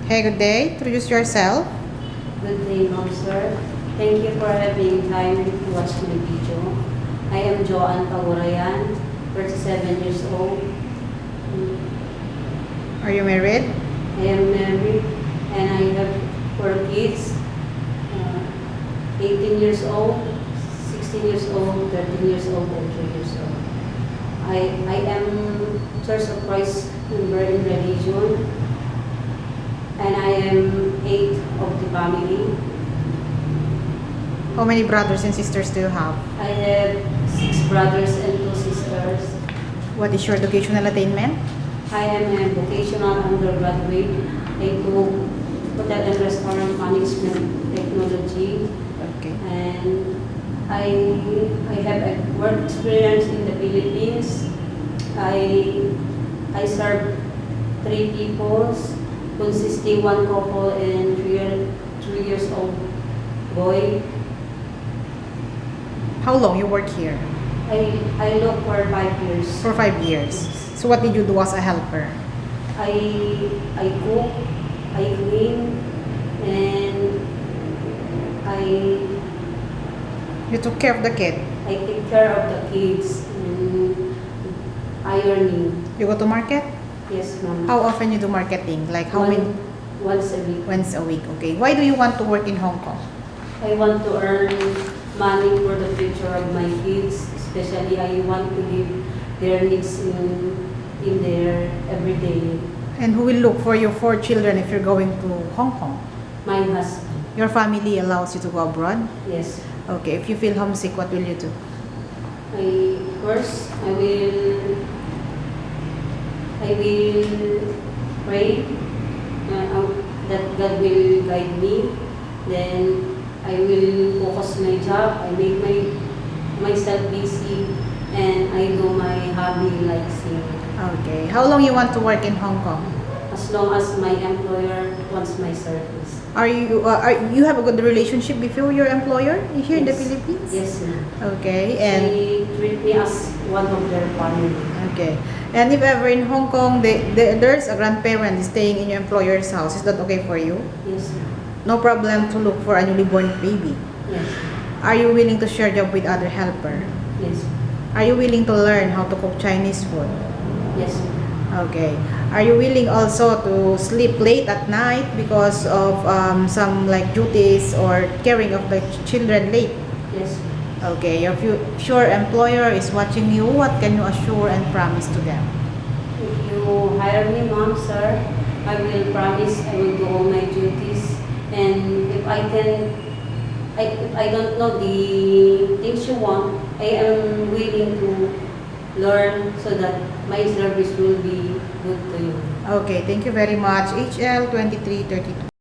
Hey, good day. Introduce yourself. Good day, ma'am, sir. Thank you for having time to watch my video. I am Joanne Pagurayan, 37 years old. Are you married? I am married and I have 4 kids. 18 years old, 16 years old, 13 years old, and 3 years old. I am Church of Christ member in religion, and I am 8th of the family. How many brothers and sisters do you have? I have 6 brothers and 2 sisters. What is your educational attainment? I am a vocational undergraduate. I took hotel and restaurant management technology, Okay. and I have a work experience in the Philippines. I served 3 peoples, consisting 1 couple and 3 years old boy. How long you work here? I look for 5 years. For 5 years. So what did you do as a helper? I cook, I clean, and You took care of the kid. I take care of the kids and ironing. You go to market? Yes, ma'am. How often you do marketing? Like how many? Once a week. Once a week. Okay. Why do you want to work in Hong Kong? I want to earn money for the future of my kids. Especially, I want to give their needs in their everyday. And who will look for your 4 children if you're going to Hong Kong? My husband. Your family allows you to go abroad? Yes. Okay. If you feel homesick, what will you do? First, I will pray that God will guide me. Then I will focus my job. I make myself busy, and I do my hobby like singing. Okay. How long you want to work in Hong Kong? As long as my employer wants my service. Are you have a good relationship with your employer here in the Yes. Philippines? Yes, ma'am. Okay. And They treat me as one of their family. okay. And if ever in Hong Kong, there's a grandparent staying in your employer's house, is that okay for you? Yes, ma'am. No problem to look for a newly born baby. Yes. Are you willing to share job with other helper? Yes. Are you willing to learn how to cook Chinese food? Yes, ma'am. Okay. Are you willing also to sleep late at night because of some like duties or caring of the children late? Yes. Okay. Your future employer is watching you. What can you assure and promise to them? If you hire me, ma'am, sir, I will promise I will do all my duties. And if I don't know the things you want, I am willing to learn so that my service will be good to you. Okay. Thank you very much. HL 2332.